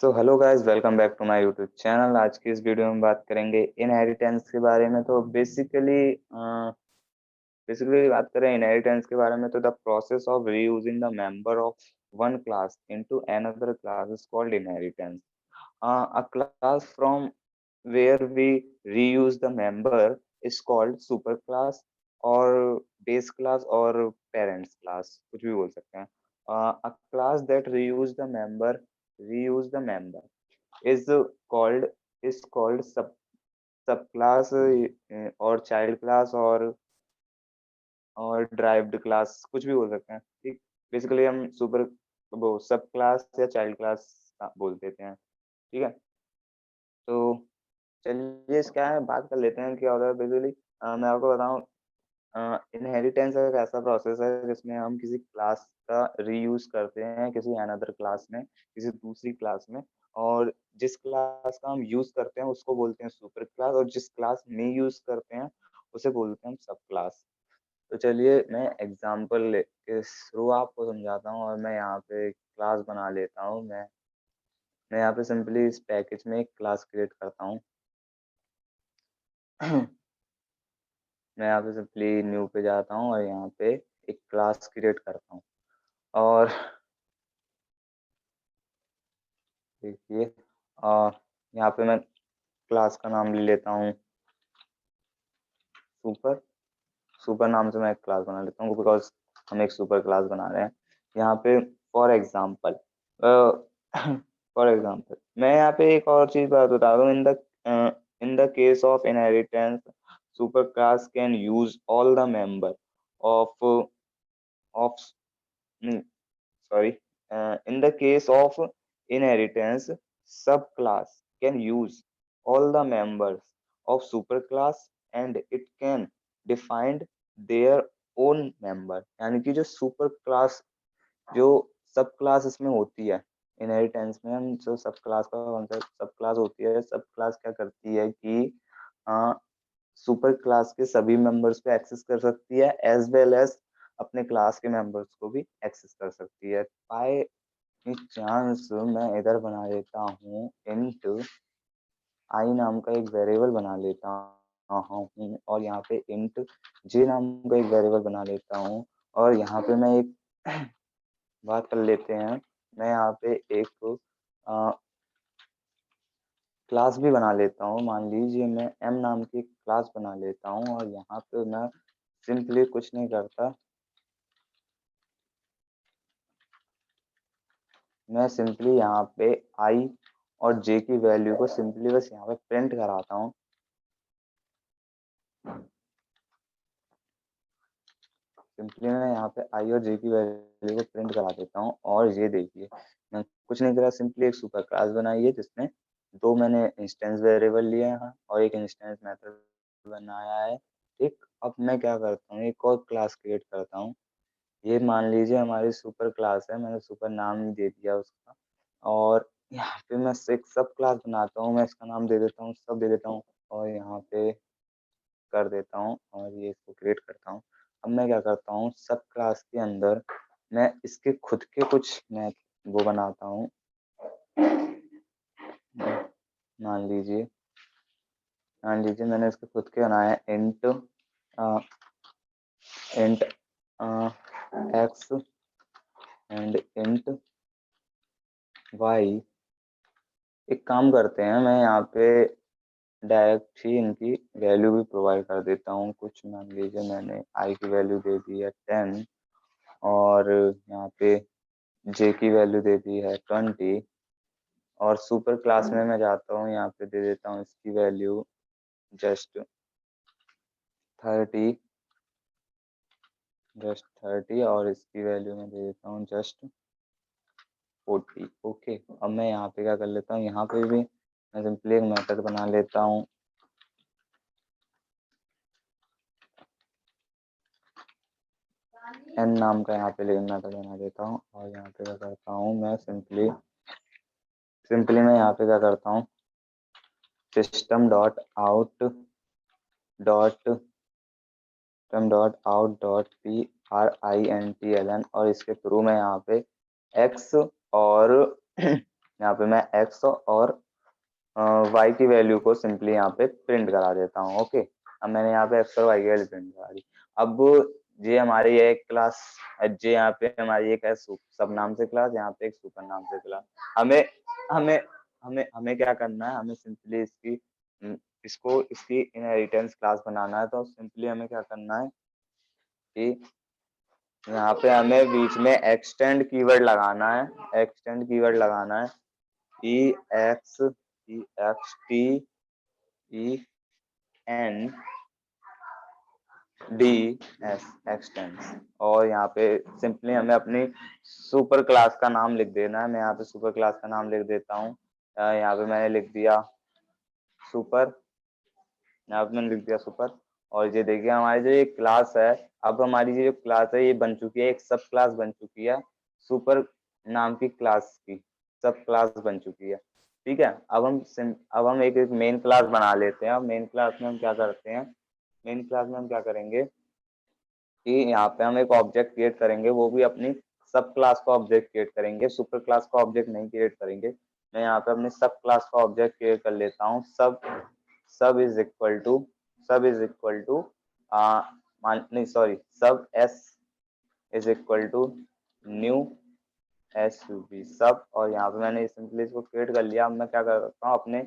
So hello guys, welcome back to my YouTube channel. आज की इस वीडियो में बात करेंगे इनहेरिटेंस के बारे में। तो बेसिकली बात करें इनहेरिटेंस के बारे में, तो the process of reusing the member of one class into another class is called inheritance. A class from where we reuse the member is called superclass or base class or parents class, कुछ भी बोल सकते हैं। A class that reuse the member is called subclass और child class और derived class, कुछ भी बोल सकते हैं। ठीक, बेसिकली हम सुपर वो सब क्लास या चाइल्ड क्लास बोल देते हैं। ठीक है, तो चलिए इस क्या है बात कर लेते हैं क्या होता है बेसिकली। मैं आपको बताऊं, इनहेरिटेंस एक ऐसा प्रोसेस है जिसमें हम किसी क्लास का रीयूज करते हैं किसी अनदर क्लास में, किसी दूसरी क्लास में। और जिस क्लास का हम यूज करते हैं उसको बोलते हैं सुपर क्लास, और जिस क्लास में यूज करते हैं उसे बोलते हैं हम सब क्लास। तो चलिए मैं एग्जांपल के थ्रू आपको समझाता हूँ, और मैं यहाँ पे क्लास बना लेता हूँ। मैं यहाँ पे सिंपली इस पैकेज में एक क्लास क्रिएट करता हूँ। मैं यहाँ पे सिंपली न्यू पे जाता हूँ और यहाँ पे एक क्लास क्रिएट करता हूँ। और देखिए, यहाँ पे मैं क्लास का नाम ले लेता हूँ सुपर। सुपर नाम से मैं एक क्लास बना लेता हूँ बिकॉज हम एक सुपर क्लास बना रहे हैं यहाँ पे। फॉर एग्जाम्पल फॉर एग्जाम्पल मैं यहाँ पे एक और चीज बात बता दूँ। In the case of inheritance, super class can use all the member of of sorry, in the case of inheritance, subclass can use all the members of superclass and it can define their own member। यानी कि जो super class, जो सब class इसमें होती है inheritance में, हम जो सब क्लास का कॉन्सेप्ट सब क्लास होती है, सब क्लास क्या करती है कि सुपर क्लास के सभी मेंबर्स पे एक्सेस कर सकती है एज वेल एज अपने क्लास के मेंबर्स को भी एक्सेस कर सकती है। बाय चांस मैं इधर बना लेता हूँ इंट आई नाम का एक वेरिएबल बना लेता हूँ, और यहाँ पे इंट जे नाम का एक वेरिएबल बना लेता हूँ। और यहाँ पे मैं एक बात कर लेते हैं, मैं यहाँ पे एक क्लास भी बना लेता हूँ। मान लीजिए मैं एम नाम की क्लास बना लेता हूँ, और यहाँ पे मैं सिंपली कुछ नहीं करता, मैं सिंपली यहाँ पे आई और जे की वैल्यू को सिंपली बस यहाँ पे प्रिंट कराता हूँ। सिंपली मैं यहाँ पे आई और जे की वैल्यू को प्रिंट करा देता हूँ। और ये देखिए, मैं कुछ नहीं करा, सिंपली एक सुपर क्लास बनाई है जिसमें दो मैंने इंस्टेंस वेरिएबल लिए हैं और एक इंस्टेंस मेथड बनाया है। ठीक, अब मैं क्या करता हूँ, एक और क्लास क्रिएट करता हूँ। ये मान लीजिए हमारी सुपर क्लास है, मैंने सुपर नाम ही दे दिया उसका। और यहाँ पे मैं एक सब क्लास बनाता हूँ, मैं इसका नाम दे देता हूँ, सब दे देता हूँ, और यहाँ पे कर देता हूँ और ये इसको क्रिएट करता हूँ। अब मैं क्या करता हूँ, सब क्लास के अंदर मैं इसके खुद के कुछ मैं वो बनाता हूँ। मान लीजिए मैंने इसके खुद के बनाया int int x and int y. एक काम करते हैं, मैं यहाँ पे डायरेक्ट ही इनकी वैल्यू भी प्रोवाइड कर देता हूँ। कुछ मान लीजिए मैंने आई की वैल्यू दे दी है 10 और यहाँ पे जे की वैल्यू दे दी है 20, और सुपर क्लास में मैं जाता हूँ, यहाँ पे दे देता हूँ इसकी वैल्यू जस्ट 30 और इसकी वैल्यू मैं दे देता हूँ जस्ट 40। ओके, अब मैं यहाँ पे क्या कर लेता हूँ, यहाँ पे भी मैं सिंपली एक मेथड बना लेता हूँ। एन नाम का यहाँ पे लेन मेथड बना देता हूँ, और यहाँ पे क्या करता हूँ, मैं सिंपली मैं यहाँ पे क्या करता हूँ, सिस्टम डॉट आउट printl, और इसके थ्रू मैं यहाँ पे x और यहाँ पे मैं x और y की वैल्यू को सिंपली यहाँ पे प्रिंट करा देता हूँ। ओके, अब मैंने यहाँ पे x और y की वैल्यू प्रिंट करा दी। अब ये हमारी ये एक क्लास, जे यहाँ पे हमारी एक है सब नाम से क्लास, यहाँ पे एक सुपर नाम से क्लास। हमें हमें हमें हमें क्या करना है, हमें सिंपली इसकी इनहेरिटेंस क्लास बनाना है। तो सिंपली हमें क्या करना है कि यहाँ पे हमें बीच में एक्सटेंड कीवर्ड लगाना है, एक्सटेंड कीवर्ड लगाना है, EXTENDS एक्सटेंड्स। और यहाँ पे सिंपली हमें अपनी सुपर क्लास का नाम लिख देना है। मैं यहाँ पे सुपर क्लास का नाम लिख देता हूँ। यहाँ पे मैंने लिख दिया सुपर, यहाँ पे मैंने लिख दिया सुपर। और ये देखिए हमारी जो ये क्लास है, अब हमारी ये जो क्लास है ये बन चुकी है, एक सब क्लास बन चुकी है, सुपर नाम की क्लास की सब क्लास बन चुकी है। ठीक है, अब हम एक मेन क्लास बना लेते हैं। अब मेन क्लास में हम क्या करते हैं, मेन क्लास में हम क्या करेंगे कि यहाँ पे हम एक ऑब्जेक्ट क्रिएट करेंगे, वो भी अपनी सब क्लास का ऑब्जेक्ट क्रिएट करेंगे, सुपर क्लास का ऑब्जेक्ट नहीं क्रिएट करेंगे। मैं यहाँ पे अपने सब क्लास का ऑब्जेक्ट क्रिएट कर लेता हूँ। सब इज इक्वल टू नहीं sorry, sub s is equal to new SUB sub. और यहाँ पे मैंने सिंपली इसको क्रिएट कर लिया। अब मैं क्या करता हूँ, अपने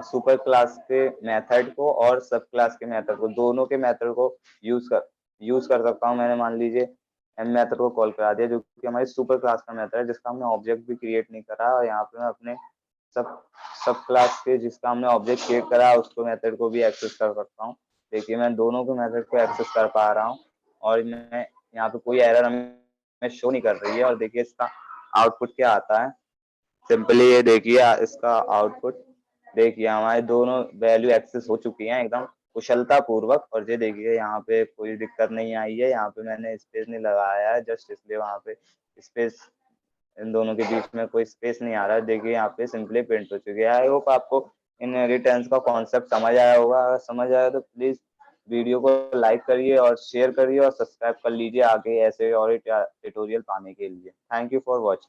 सुपर क्लास के मेथड को और सब क्लास के मेथड को, दोनों के मेथड को यूज कर सकता हूँ। मैंने मान लीजिए एम मेथड को कॉल करा दिया, जो कि हमारी सुपर क्लास का मेथड है, जिसका हमने ऑब्जेक्ट भी क्रिएट नहीं करा। और यहाँ पे मैं अपने सब सब क्लास के जिसका हमने ऑब्जेक्ट क्रिएट करा उसको मेथड को भी एक्सेस कर सकता हूँ। देखिए मैं दोनों के मेथड को एक्सेस कर पा रहा हूँ और मैं यहाँ पे कोई एरर हमें शो नहीं कर रही है। और देखिए इसका आउटपुट क्या आता है, सिंपली ये देखिए इसका आउटपुट देखिए, हमारे दोनों वैल्यू एक्सेस हो चुकी हैं एकदम कुशलता पूर्वक। और ये देखिए यहाँ पे कोई दिक्कत नहीं आई है, यहाँ पे मैंने स्पेस नहीं लगाया है जस्ट इसलिए वहाँ पे स्पेस, इन दोनों के बीच में कोई स्पेस नहीं आ रहा है। देखिए यहाँ पे सिंपली प्रिंट हो चुकी है। आई होप आपको इनहेरिटेंस का कॉन्सेप्ट समझ आया होगा। अगर समझ आया तो प्लीज वीडियो को लाइक करिए और शेयर करिए और सब्सक्राइब कर लीजिए आगे ऐसे और ट्यूटोरियल पाने के लिए। Thank you for watching.